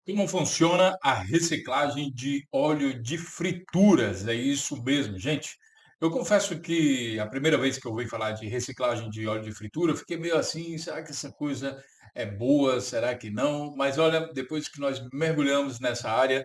Como funciona a reciclagem de óleo de frituras? É isso mesmo, gente. Eu confesso que a primeira vez que eu ouvi falar de reciclagem de óleo de fritura, eu fiquei meio assim, será que essa coisa é boa? Será que não? Mas olha, depois que nós mergulhamos nessa área,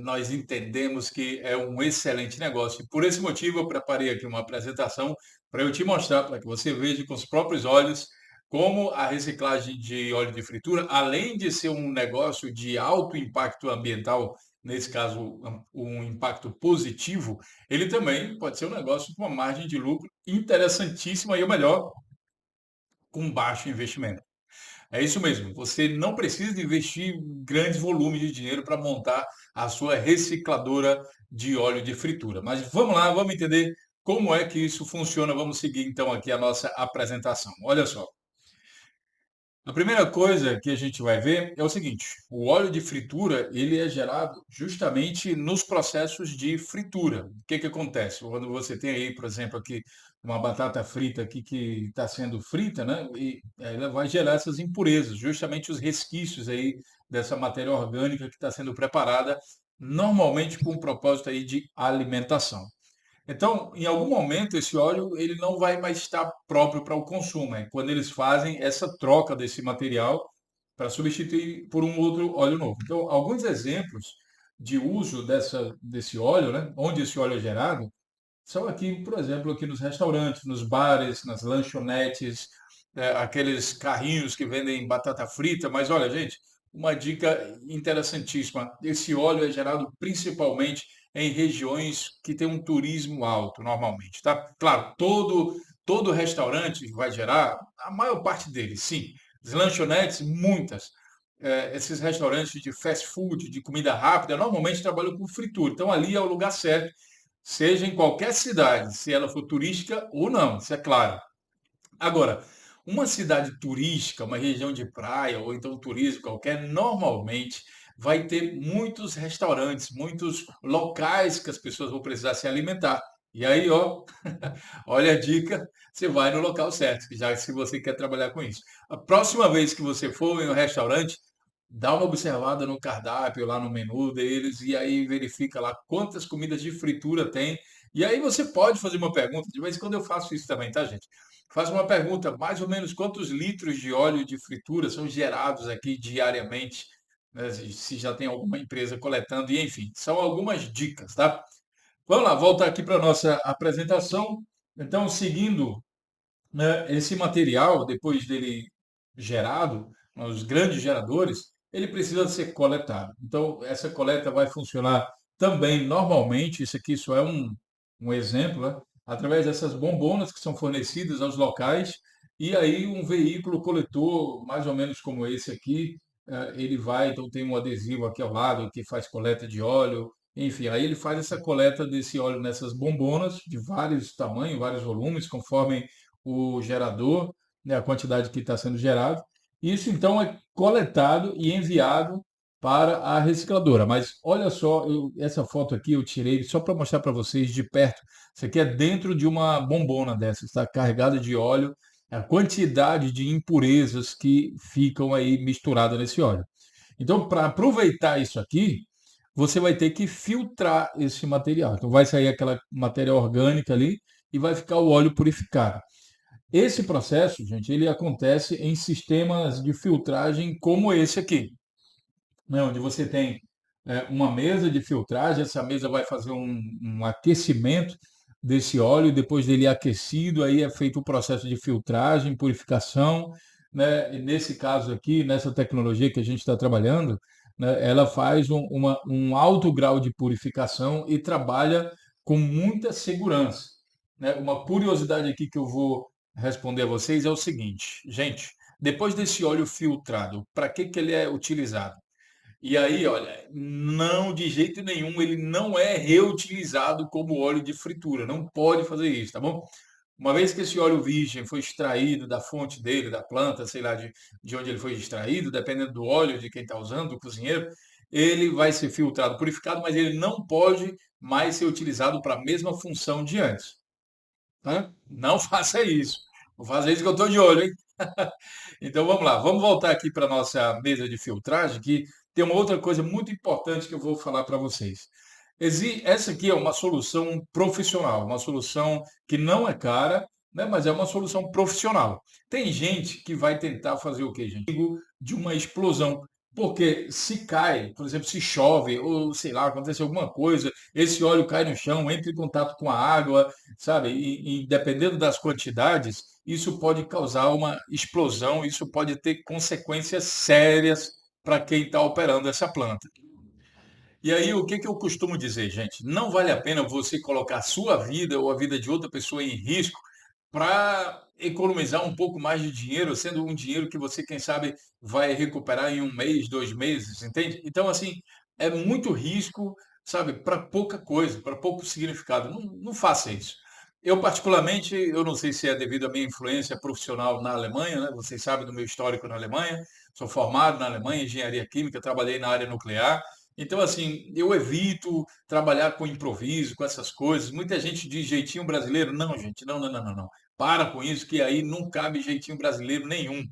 nós entendemos que é um excelente negócio. E por esse motivo, eu preparei aqui uma apresentação para eu te mostrar, para que você veja com os próprios olhos como a reciclagem de óleo de fritura, além de ser um negócio de alto impacto ambiental, nesse caso, um impacto positivo, ele também pode ser um negócio com uma margem de lucro interessantíssima e o melhor, com baixo investimento. É isso mesmo, você não precisa investir grandes volumes de dinheiro para montar a sua recicladora de óleo de fritura. Mas vamos lá, vamos entender como é que isso funciona. Vamos seguir então aqui a nossa apresentação. Olha só. A primeira coisa que a gente vai ver é o seguinte: o óleo de fritura ele é gerado justamente nos processos de fritura. O que que acontece? Quando você tem aí, por exemplo, aqui uma batata frita aqui que está sendo frita, né? E ela vai gerar essas impurezas, justamente os resquícios aí dessa matéria orgânica que está sendo preparada, normalmente com o propósito aí de alimentação. Então, em algum momento, esse óleo ele não vai mais estar próprio para o consumo. É quando eles fazem essa troca desse material para substituir por um outro óleo novo. Então, alguns exemplos de uso desse óleo, né, onde esse óleo é gerado, são aqui, por exemplo, aqui nos restaurantes, nos bares, nas lanchonetes, aqueles carrinhos que vendem batata frita. Mas olha, gente, uma dica interessantíssima: esse óleo é gerado principalmente em regiões que tem um turismo alto, normalmente, tá? Claro, todo restaurante vai gerar, a maior parte deles, sim. As lanchonetes, muitas. Esses restaurantes de fast food, de comida rápida, normalmente trabalham com fritura. Então, ali é o lugar certo, seja em qualquer cidade, se ela for turística ou não, isso é claro. Agora, uma cidade turística, uma região de praia ou então turismo qualquer, normalmente vai ter muitos restaurantes, muitos locais que as pessoas vão precisar se alimentar. E aí, ó, olha a dica, você vai no local certo, já se você quer trabalhar com isso. A próxima vez que você for em um restaurante, dá uma observada no cardápio, lá no menu deles, e aí verifica lá quantas comidas de fritura tem. E aí você pode fazer uma pergunta, de vez em quando eu faço isso também, tá, gente? Faz uma pergunta, mais ou menos quantos litros de óleo de fritura são gerados aqui diariamente, né? Se já tem alguma empresa coletando, e enfim, são algumas dicas, tá? Vamos lá, voltar aqui para a nossa apresentação. Então, seguindo, né, esse material, depois dele gerado, os grandes geradores, ele precisa ser coletado. Então, essa coleta vai funcionar também normalmente, isso aqui só é um exemplo, né? Através dessas bombonas que são fornecidas aos locais, e aí um veículo coletor, mais ou menos como esse aqui, ele vai, então tem um adesivo aqui ao lado que faz coleta de óleo, enfim, aí ele faz essa coleta desse óleo nessas bombonas de vários tamanhos, vários volumes, conforme o gerador, né, a quantidade que está sendo gerado. Isso então é coletado e enviado para a recicladora. Mas olha só, essa foto aqui eu tirei só para mostrar para vocês de perto. Isso aqui é dentro de uma bombona dessa, está carregada de óleo, a quantidade de impurezas que ficam aí misturadas nesse óleo. Então, para aproveitar isso aqui, você vai ter que filtrar esse material. Então, vai sair aquela matéria orgânica ali e vai ficar o óleo purificado. Esse processo, gente, ele acontece em sistemas de filtragem como esse aqui, né, onde você tem uma mesa de filtragem, essa mesa vai fazer um aquecimento desse óleo, depois dele aquecido, aí é feito o processo de filtragem, purificação, né? E nesse caso aqui, nessa tecnologia que a gente está trabalhando, né, ela faz um alto grau de purificação e trabalha com muita segurança, né? Uma curiosidade aqui que eu vou responder a vocês é o seguinte, gente, depois desse óleo filtrado, para que que ele é utilizado? E aí, olha, não de jeito nenhum, ele não é reutilizado como óleo de fritura, não pode fazer isso, tá bom? Uma vez que esse óleo virgem foi extraído da fonte dele, da planta, sei lá de onde ele foi extraído, dependendo do óleo de quem está usando, do cozinheiro, ele vai ser filtrado, purificado, mas ele não pode mais ser utilizado para a mesma função de antes, tá? Não faça isso. Não faça isso que eu estou de olho, hein? Então vamos lá, vamos voltar aqui para a nossa mesa de filtragem, que tem uma outra coisa muito importante que eu vou falar para vocês. Essa aqui é uma solução profissional, uma solução que não é cara, né, mas é uma solução profissional. Tem gente que vai tentar fazer o quê, gente? De uma explosão. Porque se cai, por exemplo, se chove, ou sei lá, acontece alguma coisa, esse óleo cai no chão, entra em contato com a água, sabe? E dependendo das quantidades, isso pode causar uma explosão, isso pode ter consequências sérias para quem está operando essa planta. E aí, o que que eu costumo dizer, gente? Não vale a pena você colocar a sua vida ou a vida de outra pessoa em risco para economizar um pouco mais de dinheiro, sendo um dinheiro que você, quem sabe, vai recuperar em um mês, 2 meses, entende? Então, assim, é muito risco, sabe, para pouca coisa, para pouco significado. Não, não faça isso. Eu, particularmente, eu não sei se é devido à minha influência profissional na Alemanha, né? Vocês sabem do meu histórico na Alemanha. Sou formado na Alemanha, em engenharia química, trabalhei na área nuclear. Então, assim, eu evito trabalhar com improviso, com essas coisas. Muita gente diz jeitinho brasileiro. Não, gente, não, não, não, não, não. Para com isso, que aí não cabe jeitinho brasileiro nenhum.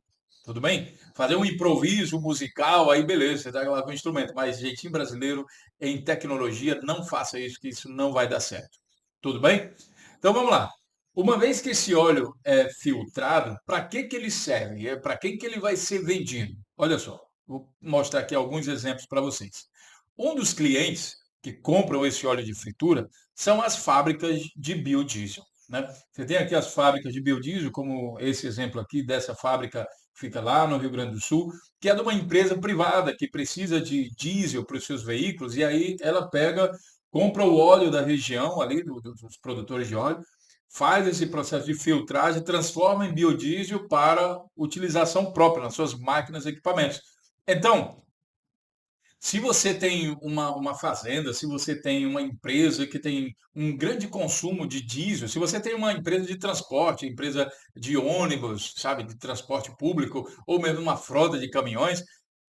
Tudo bem? Fazer um improviso musical, aí beleza, você está lá com o instrumento, mas jeitinho brasileiro em tecnologia, não faça isso, que isso não vai dar certo. Tudo bem? Então vamos lá. Uma vez que esse óleo é filtrado, para que que ele serve? Para quem que ele vai ser vendido? Olha só, vou mostrar aqui alguns exemplos para vocês. Um dos clientes que compram esse óleo de fritura são as fábricas de biodiesel, né? Você tem aqui as fábricas de biodiesel, como esse exemplo aqui dessa fábrica que fica lá no Rio Grande do Sul, que é de uma empresa privada que precisa de diesel para os seus veículos, e aí ela pega, compra o óleo da região ali, dos produtores de óleo, faz esse processo de filtragem, transforma em biodiesel para utilização própria nas suas máquinas e equipamentos. Então, se você tem uma fazenda, se você tem uma empresa que tem um grande consumo de diesel, se você tem uma empresa de transporte, empresa de ônibus, sabe, de transporte público, ou mesmo uma frota de caminhões,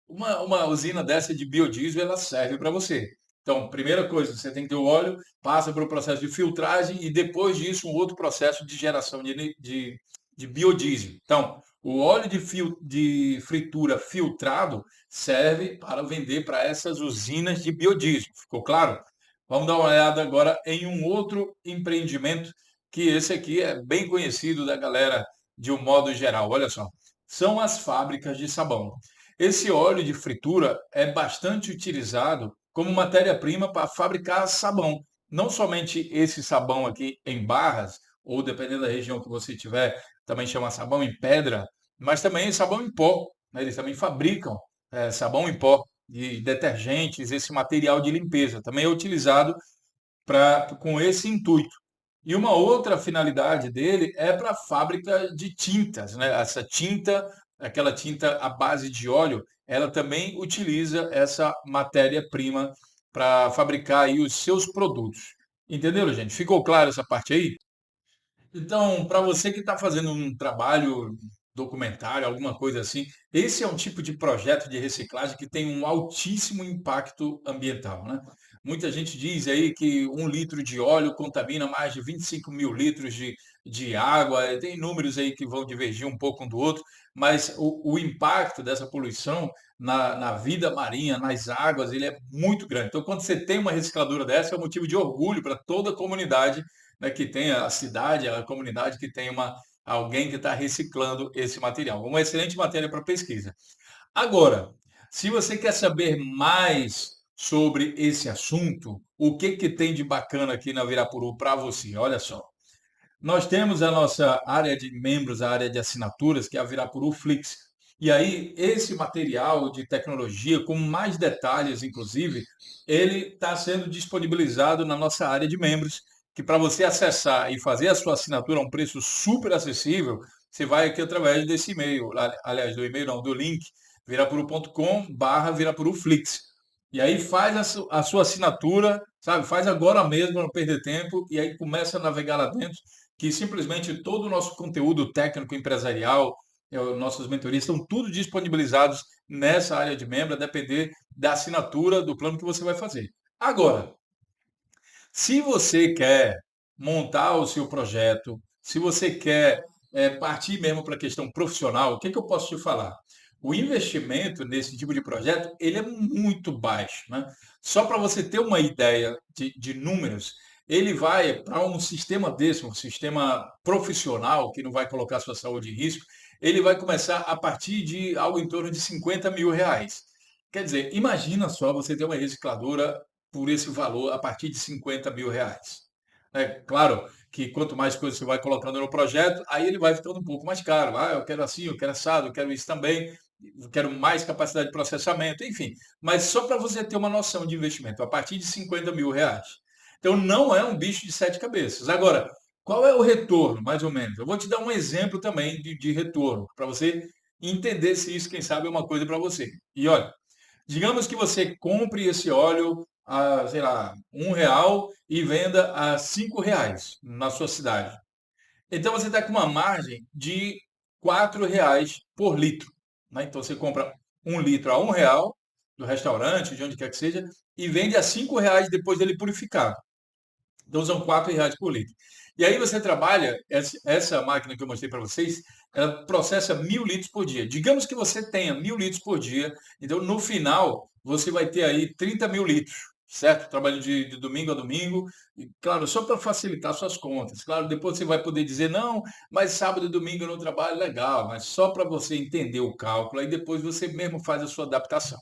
uma usina dessa de biodiesel, ela serve para você. Então, primeira coisa, você tem que ter o óleo, passa por um processo de filtragem e depois disso um outro processo de geração de biodiesel. Então, o óleo de fritura filtrado serve para vender para essas usinas de biodiesel. Ficou claro? Vamos dar uma olhada agora em um outro empreendimento que esse aqui é bem conhecido da galera de um modo geral. Olha só, são as fábricas de sabão. Esse óleo de fritura é bastante utilizado como matéria-prima para fabricar sabão. Não somente esse sabão aqui em barras, ou dependendo da região que você tiver, também chama sabão em pedra, mas também sabão em pó, né? Eles também fabricam sabão em pó de detergentes, esse material de limpeza. Também é utilizado com esse intuito. E uma outra finalidade dele é para a fábrica de tintas, né? Essa tinta, aquela tinta à base de óleo, ela também utiliza essa matéria-prima para fabricar aí os seus produtos. Entenderam, gente? Ficou claro essa parte aí? Então, para você que está fazendo um trabalho documentário, alguma coisa assim, esse é um tipo de projeto de reciclagem que tem um altíssimo impacto ambiental, né? Muita gente diz aí que 1 litro de óleo contamina mais de 25 mil litros de água, tem números aí que vão divergir um pouco um do outro, mas o impacto dessa poluição na vida marinha, nas águas, ele é muito grande. Então, quando você tem uma recicladora dessa, é um motivo de orgulho para toda a comunidade, né, que tem a cidade, a comunidade que tem alguém que está reciclando esse material. Uma excelente matéria para pesquisa. Agora, se você quer saber mais sobre esse assunto, o que que tem de bacana aqui na Virapuru para você? Olha só. Nós temos a nossa área de membros, a área de assinaturas, que é a Virapuru Flix. E aí, esse material de tecnologia, com mais detalhes, inclusive, ele está sendo disponibilizado na nossa área de membros, que para você acessar e fazer a sua assinatura a um preço super acessível, você vai aqui através desse e-mail, aliás, do e-mail não, do link, virapuru.com/virapuruflix. E aí faz a sua assinatura, sabe? Faz agora mesmo, não perder tempo, e aí começa a navegar lá dentro que simplesmente todo o nosso conteúdo técnico empresarial, nossas mentorias estão tudo disponibilizados nessa área de membro, a depender da assinatura do plano que você vai fazer. Agora, se você quer montar o seu projeto, se você quer partir mesmo para a questão profissional, o que que eu posso te falar? o investimento nesse tipo de projeto, ele é muito baixo, né? Só para você ter uma ideia de números, ele vai para um sistema desse, um sistema profissional, que não vai colocar sua saúde em risco, ele vai começar a partir de algo em torno de R$ 50.000. Quer dizer, imagina só você ter uma recicladora por esse valor a partir de R$ 50.000. É claro que quanto mais coisas você vai colocando no projeto, aí ele vai ficando um pouco mais caro. Ah, eu quero assim, eu quero assado, eu quero isso também, eu quero mais capacidade de processamento, enfim. Mas só para você ter uma noção de investimento, a partir de R$ 50.000. Então não é um bicho de sete cabeças. Agora, qual é o retorno, mais ou menos? Eu vou te dar um exemplo também de retorno, para você entender se isso, quem sabe, é uma coisa para você. E olha, digamos que você compre esse óleo a, sei lá, R$ 1 e venda a R$ 5 na sua cidade. Então você está com uma margem de R$ 4 por litro, né? Então você compra 1 litro a R$ 1 do restaurante, de onde quer que seja, e vende a R$ 5 depois dele purificado. Então são R$ 4 por litro. E aí você trabalha, essa máquina que eu mostrei para vocês, ela processa 1.000 litros por dia. Digamos que você tenha 1.000 litros por dia, então no final você vai ter aí 30.000 litros, certo? Trabalho de domingo a domingo, e claro, só para facilitar suas contas. Claro, depois você vai poder dizer, não, mas sábado e domingo eu não trabalho, legal, mas só para você entender o cálculo, aí depois você mesmo faz a sua adaptação.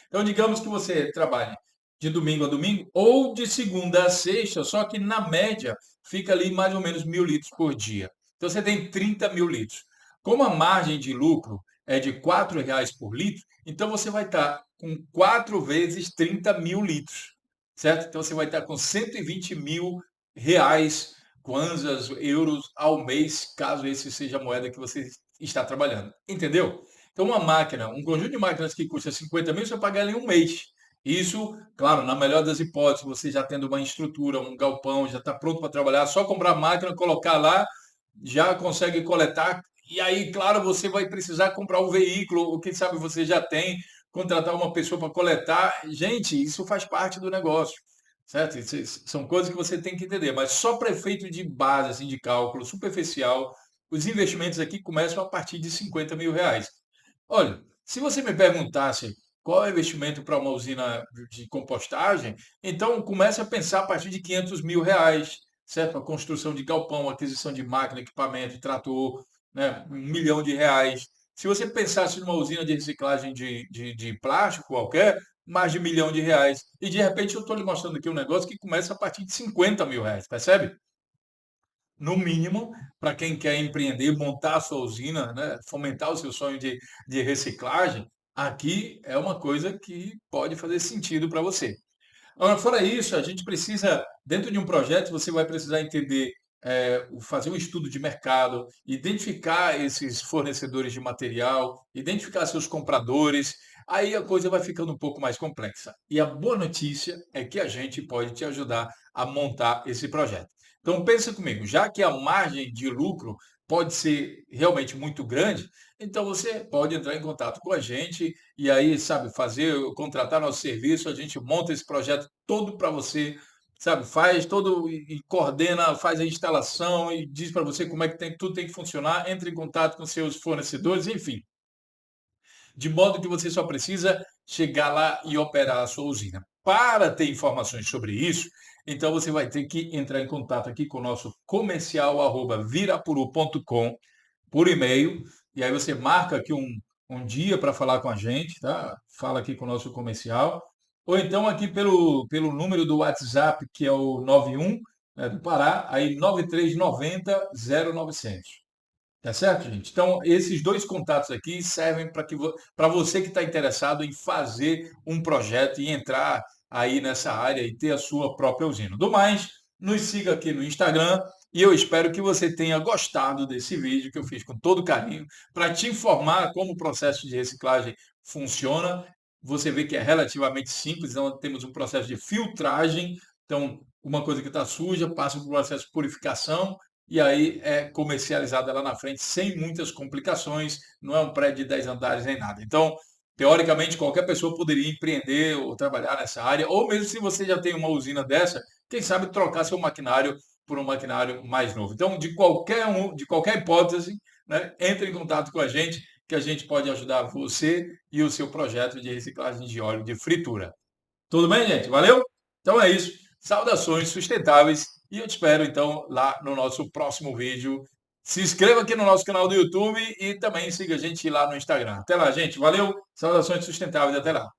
Então, digamos que você trabalhe de domingo a domingo ou de segunda a sexta, só que na média fica ali mais ou menos 1.000 litros por dia. Então você tem 30.000 litros. Como a margem de lucro é de R$ 4 por litro, então você vai estar com 4 vezes 30.000 litros, certo? Então você vai estar com R$ 120.000, kwanzas, euros ao mês, caso esse seja a moeda que você está trabalhando. Entendeu? Então uma máquina, um conjunto de máquinas que custa 50.000, você vai pagar ela em um mês. Isso, claro, na melhor das hipóteses, você já tendo uma estrutura, um galpão, já está pronto para trabalhar, só comprar a máquina, colocar lá, já consegue coletar. E aí, claro, você vai precisar comprar um veículo, ou quem sabe você já tem, contratar uma pessoa para coletar. Gente, isso faz parte do negócio, certo? São coisas que você tem que entender, mas só para efeito de base, assim, de cálculo superficial, os investimentos aqui começam a partir de R$ 50.000. Olha, se você me perguntasse qual é o investimento para uma usina de compostagem, então comece a pensar a partir de R$ 500.000, certo? A construção de galpão, aquisição de máquina, equipamento, trator, né? R$ 1 milhão. Se você pensasse numa usina de reciclagem de plástico qualquer, mais de R$ 1 milhão. E de repente eu estou lhe mostrando aqui um negócio que começa a partir de R$ 50.000, percebe? No mínimo, para quem quer empreender, montar a sua usina, né, fomentar o seu sonho de reciclagem, aqui é uma coisa que pode fazer sentido para você. Agora, fora isso, a gente precisa, dentro de um projeto, você vai precisar entender, fazer um estudo de mercado, identificar esses fornecedores de material, identificar seus compradores, aí a coisa vai ficando um pouco mais complexa. E a boa notícia é que a gente pode te ajudar a montar esse projeto. Então, pensa comigo, já que a margem de lucro pode ser realmente muito grande, então você pode entrar em contato com a gente e aí, sabe, contratar nosso serviço, a gente monta esse projeto todo para você, sabe, faz todo e coordena, faz a instalação e diz para você como é que tudo tem que funcionar, entra em contato com seus fornecedores, enfim, de modo que você só precisa chegar lá e operar a sua usina. Para ter informações sobre isso, então você vai ter que entrar em contato aqui com o nosso comercial@virapuru.com por e-mail, e aí você marca aqui um dia para falar com a gente, tá? Fala aqui com o nosso comercial, ou então aqui pelo número do WhatsApp, que é o 91, né, do Pará, aí 9390 0900. Tá certo, gente? Então, esses dois contatos aqui servem para você que está interessado em fazer um projeto e entrar aí nessa área e ter a sua própria usina. Do mais, nos siga aqui no Instagram e eu espero que você tenha gostado desse vídeo que eu fiz com todo carinho para te informar como o processo de reciclagem funciona. Você vê que é relativamente simples, então temos um processo de filtragem. Então, uma coisa que está suja passa por um processo de purificação e aí é comercializada lá na frente sem muitas complicações, não é um prédio de 10 andares nem nada. Então, teoricamente, qualquer pessoa poderia empreender ou trabalhar nessa área, ou mesmo se você já tem uma usina dessa, quem sabe trocar seu maquinário por um maquinário mais novo. Então, de qualquer hipótese, né, entre em contato com a gente que a gente pode ajudar você e o seu projeto de reciclagem de óleo de fritura. Tudo bem, gente? Valeu? Então é isso. Saudações sustentáveis e eu te espero então lá no nosso próximo vídeo. Se inscreva aqui no nosso canal do YouTube e também siga a gente lá no Instagram. Até lá, gente. Valeu. Saudações sustentáveis. Até lá.